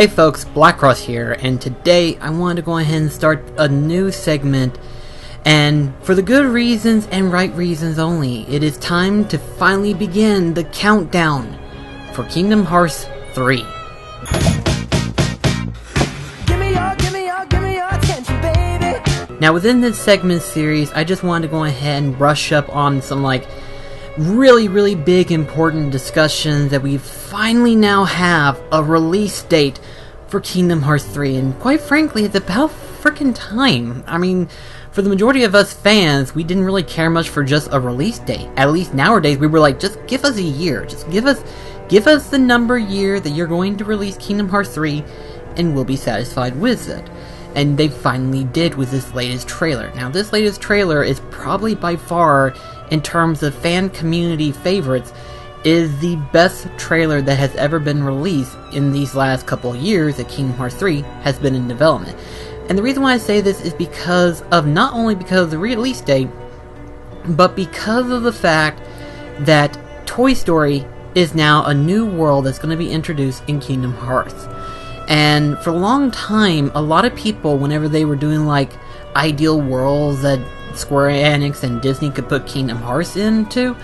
Hey folks, BlackCross here, and today I wanted to go ahead and start a new segment, and for the good reasons and right reasons only, it is time to finally begin the countdown for Kingdom Hearts 3. Give me your attention, baby. Now within this segment series, I just wanted to go ahead and brush up on some really big important discussions that we finally now have a release date for Kingdom Hearts 3, and quite frankly it's about frickin' time. I mean, for the majority of us fans, we didn't really care much for just a release date. At least nowadays we were like, just give us a year, just give us the number year that you're going to release Kingdom Hearts 3 and we'll be satisfied with it. And they finally did with this latest trailer. Now this latest trailer is probably by far, in terms of fan community favorites, is the best trailer that has ever been released in these last couple years that Kingdom Hearts 3 has been in development. And the reason why I say this is because of, not only because of the release date, but because of the fact that Toy Story is now a new world that's going to be introduced in Kingdom Hearts. And for a long time, a lot of people, whenever they were doing ideal worlds that Square Enix and Disney could put Kingdom Hearts into,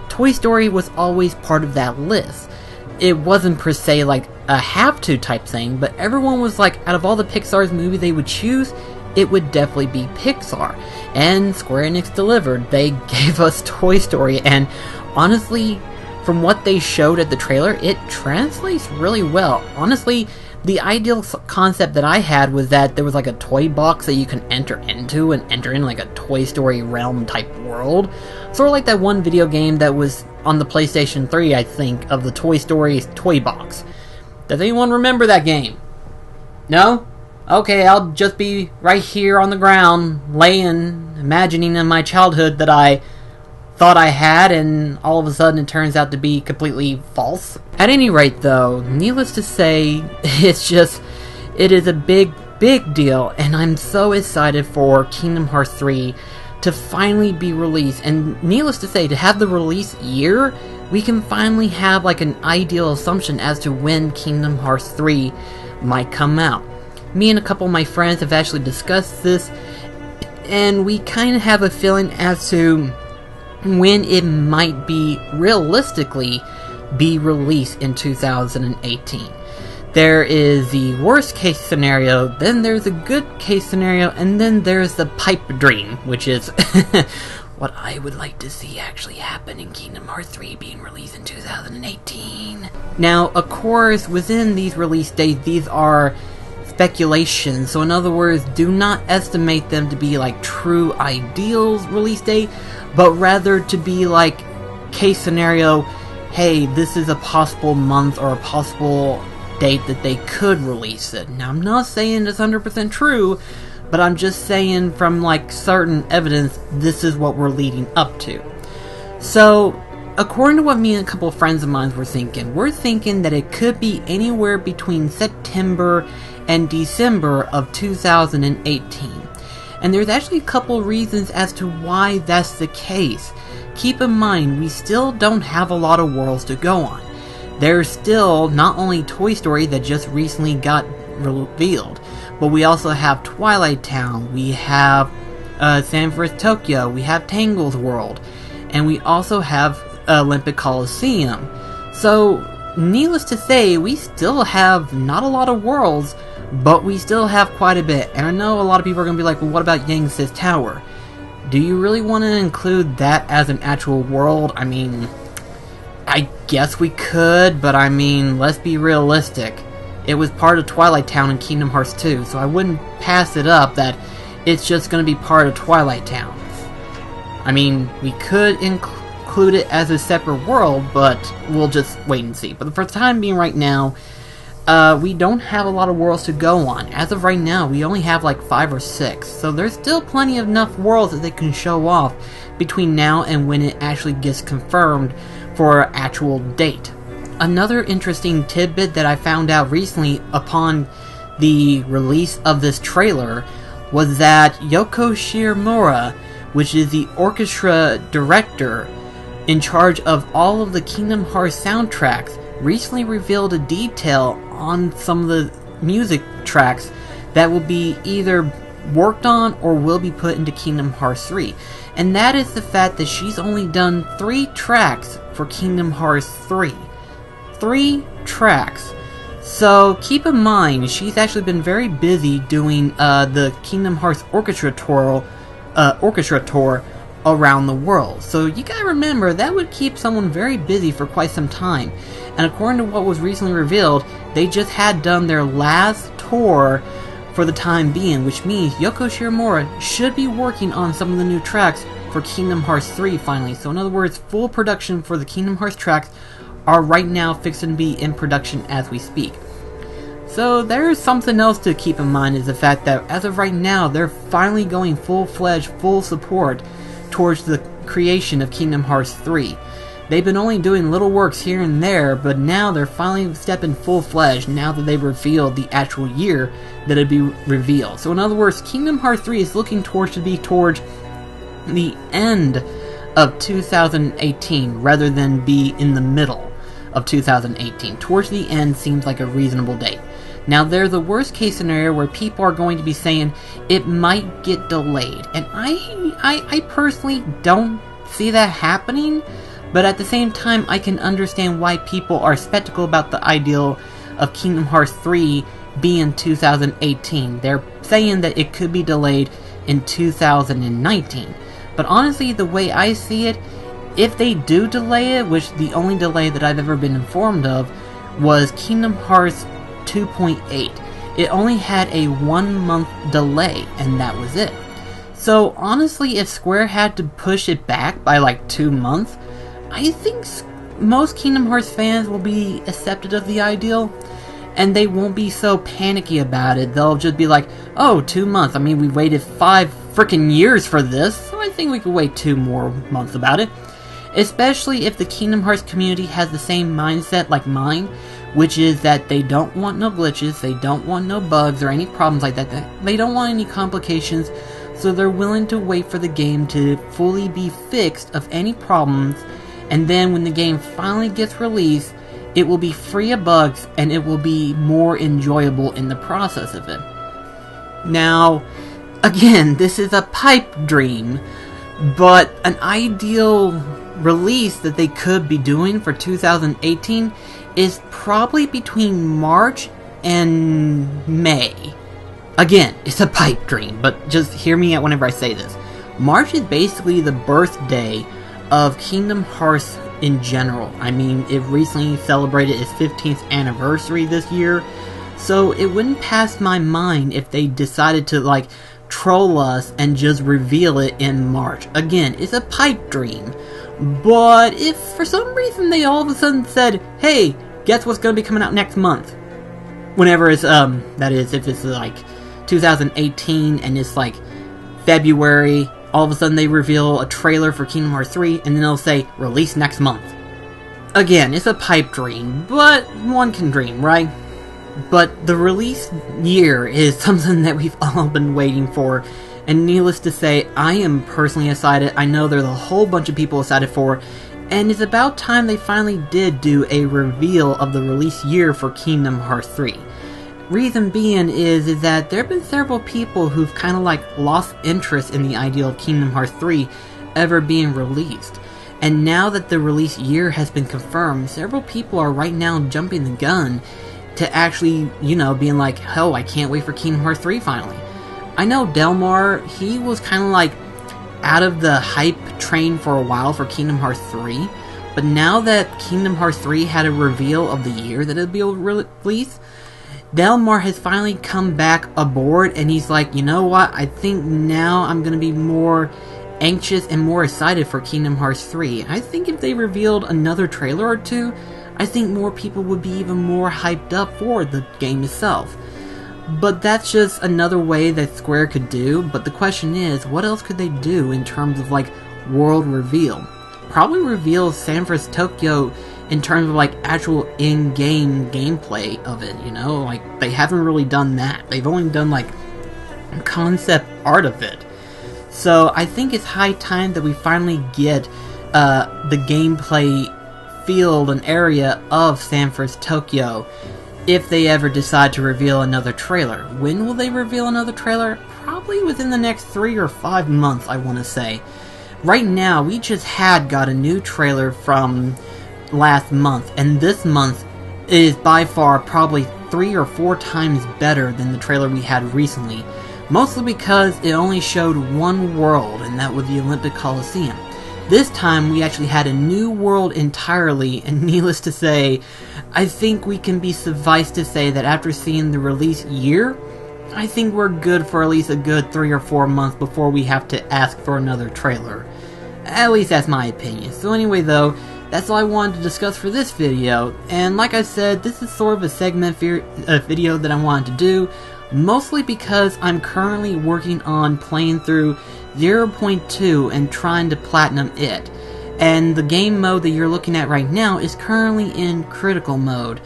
Toy Story was always part of that list. It wasn't per se a have-to type thing, but everyone was out of all the Pixar's movies they would choose, it would definitely be Pixar. And Square Enix delivered. They gave us Toy Story, and honestly, from what they showed at the trailer, it translates really well. Honestly, the ideal concept that I had was that there was a toy box that you can enter into and enter in a Toy Story realm type world. Sort of like that one video game that was on the PlayStation 3, I think, of the Toy Story toy box. Does anyone remember that game? No? Okay, I'll just be right here on the ground, laying, imagining in my childhood that I thought I had, and all of a sudden it turns out to be completely false. At any rate though, needless to say, it is a big deal, and I'm so excited for Kingdom Hearts 3 to finally be released. And needless to say, to have the release year, we can finally have an ideal assumption as to when Kingdom Hearts 3 might come out. Me and a couple of my friends have actually discussed this, and we kind of have a feeling as to when it might be realistically be released in 2018. There is the worst case scenario, then there's a good case scenario, and then there's the pipe dream, which is what I would like to see actually happen in Kingdom Hearts 3 being released in 2018. Now, of course, within these release dates, these are speculations, so in other words, do not estimate them to be true ideals release date, but rather to be case scenario, hey, this is a possible month or a possible date that they could release it. Now, I'm not saying it's 100% true, but I'm just saying from certain evidence, this is what we're leading up to. So, according to what me and a couple of friends of mine were thinking, we're thinking that it could be anywhere between September and December of 2018. And there's actually a couple reasons as to why that's the case. Keep in mind, we still don't have a lot of worlds to go on. There's still not only Toy Story that just recently got revealed, but we also have Twilight Town, we have Sanford Tokyo, we have Tangle's World, and we also have Olympic Coliseum. So, needless to say, we still have not a lot of worlds, but we still have quite a bit. And I know a lot of people are going to be like, well, what about Yangtze's Tower? Do you really want to include that as an actual world? I mean, I guess we could, but I mean, let's be realistic. It was part of Twilight Town in Kingdom Hearts 2, so I wouldn't pass it up that it's just going to be part of Twilight Town. I mean, we could include it as a separate world, but we'll just wait and see. But for the time being right now, we don't have a lot of worlds to go on. As of right now, we only have 5 or 6. So there's still plenty of enough worlds that they can show off between now and when it actually gets confirmed for an actual date. Another interesting tidbit that I found out recently upon the release of this trailer was that Yoko Shimomura, which is the orchestra director in charge of all of the Kingdom Hearts soundtracks, recently revealed a detail on some of the music tracks that will be either worked on or will be put into Kingdom Hearts 3. And that is the fact that she's only done 3 tracks for Kingdom Hearts 3. 3 tracks. So keep in mind, she's actually been very busy doing the Kingdom Hearts orchestra tour around the world. So you gotta remember, that would keep someone very busy for quite some time. And according to what was recently revealed, they just had done their last tour for the time being, which means Yoko Shimomura should be working on some of the new tracks for Kingdom Hearts 3 finally. So in other words, full production for the Kingdom Hearts tracks are right now fixing to be in production as we speak. So there's something else to keep in mind, is the fact that as of right now, they're finally going full-fledged, full support towards the creation of Kingdom Hearts 3. They've been only doing little works here and there, but now they're finally stepping full-fledged now that they've revealed the actual year that it'd be revealed. So in other words, Kingdom Hearts 3 is looking towards the end of 2018 rather than be in the middle of 2018. Towards the end seems like a reasonable date. Now, there's the worst case scenario where people are going to be saying it might get delayed, and I personally don't see that happening, but at the same time I can understand why people are skeptical about the ideal of Kingdom Hearts 3 being 2018. They're saying that it could be delayed in 2019. But honestly, the way I see it, if they do delay it, which the only delay that I've ever been informed of was Kingdom Hearts 2.8. It only had a 1-month delay, and that was it. So honestly, if Square had to push it back by like 2 months, I think most Kingdom Hearts fans will be accepted of the ideal, and they won't be so panicky about it. They'll just be like, oh, 2 months. I mean, we waited 5 freaking years for this, so I think we could wait 2 more months about it. Especially if the Kingdom Hearts community has the same mindset like mine, which is that they don't want no glitches, they don't want no bugs or any problems like that, they don't want any complications, so they're willing to wait for the game to fully be fixed of any problems, and then when the game finally gets released, it will be free of bugs and it will be more enjoyable in the process of it. Now, again, this is a pipe dream, but an ideal release that they could be doing for 2018 is probably between March and May. Again, it's a pipe dream, but just hear me out whenever I say this. March is basically the birthday of Kingdom Hearts in general. I mean, it recently celebrated its 15th anniversary this year, so it wouldn't pass my mind if they decided to, like, troll us and just reveal it in March. Again, it's a pipe dream. But if for some reason they all of a sudden said, hey, guess what's going to be coming out next month? Whenever it's, that is, if it's like 2018 and it's like February, all of a sudden they reveal a trailer for Kingdom Hearts 3 and then they'll say, release next month. Again, it's a pipe dream, but one can dream, right? But the release year is something that we've all been waiting for. And needless to say, I am personally excited. I know there's a whole bunch of people excited for. And it's about time they finally did do a reveal of the release year for Kingdom Hearts 3. Reason being is that there have been several people who've kind of like lost interest in the idea of Kingdom Hearts 3 ever being released. And now that the release year has been confirmed, several people are right now jumping the gun to actually, you know, being like, hell, I can't wait for Kingdom Hearts 3 finally. I know Delmar, he was kind of like out of the hype train for a while for Kingdom Hearts 3, but now that Kingdom Hearts 3 had a reveal of the year that it'll be released, Delmar has finally come back aboard, and he's like, you know what, I think now I'm going to be more anxious and more excited for Kingdom Hearts 3. I think if they revealed another trailer or two, I think more people would be even more hyped up for the game itself. But that's just another way that Square could do, but the question is, what else could they do in terms of, like, world reveal? Probably reveal San Francisco, Tokyo, in terms of, like, actual in-game gameplay of it, you know? Like, they haven't really done that. They've only done, like, concept art of it. So, I think it's high time that we finally get the gameplay field, an area of Sanford's Tokyo, if they ever decide to reveal another trailer. When will they reveal another trailer? Probably within the next 3 or 5 months, I want to say. Right now, we just got a new trailer from last month, and this month is by far probably 3 or 4 times better than the trailer we had recently. Mostly because it only showed one world, and that was the Olympic Coliseum. This time we actually had a new world entirely, and needless to say, I think we can be suffice to say that after seeing the release year, I think we're good for at least a good 3 or 4 months before we have to ask for another trailer. At least that's my opinion. So anyway though, that's all I wanted to discuss for this video, and like I said, this is sort of a segment video that I wanted to do, mostly because I'm currently working on playing through 0.2 and trying to platinum it. And the game mode that you're looking at right now is currently in critical mode.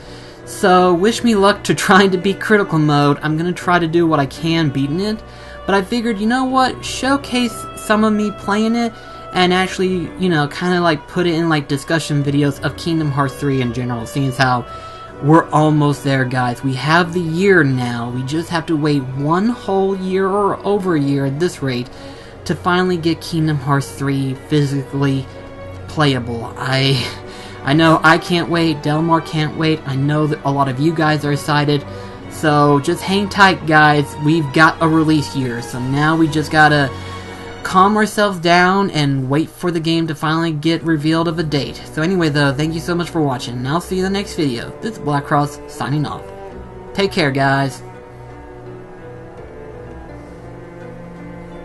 So wish me luck to trying to beat critical mode. I'm gonna try to do what I can beating it, but I figured, you know what, showcase some of me playing it and actually, you know, kind of like put it in like discussion videos of Kingdom Hearts 3 in general, seeing as how we're almost there, guys. We have the year now. We just have to wait 1 whole year or over a year at this rate to finally get Kingdom Hearts 3 physically playable. I know I can't wait. Delmar can't wait. I know that a lot of you guys are excited. So just hang tight, guys. We've got a release year. So now we just gotta calm ourselves down and wait for the game to finally get revealed of a date. So anyway though, thank you so much for watching, and I'll see you in the next video. This is BlackCross signing off. Take care, guys.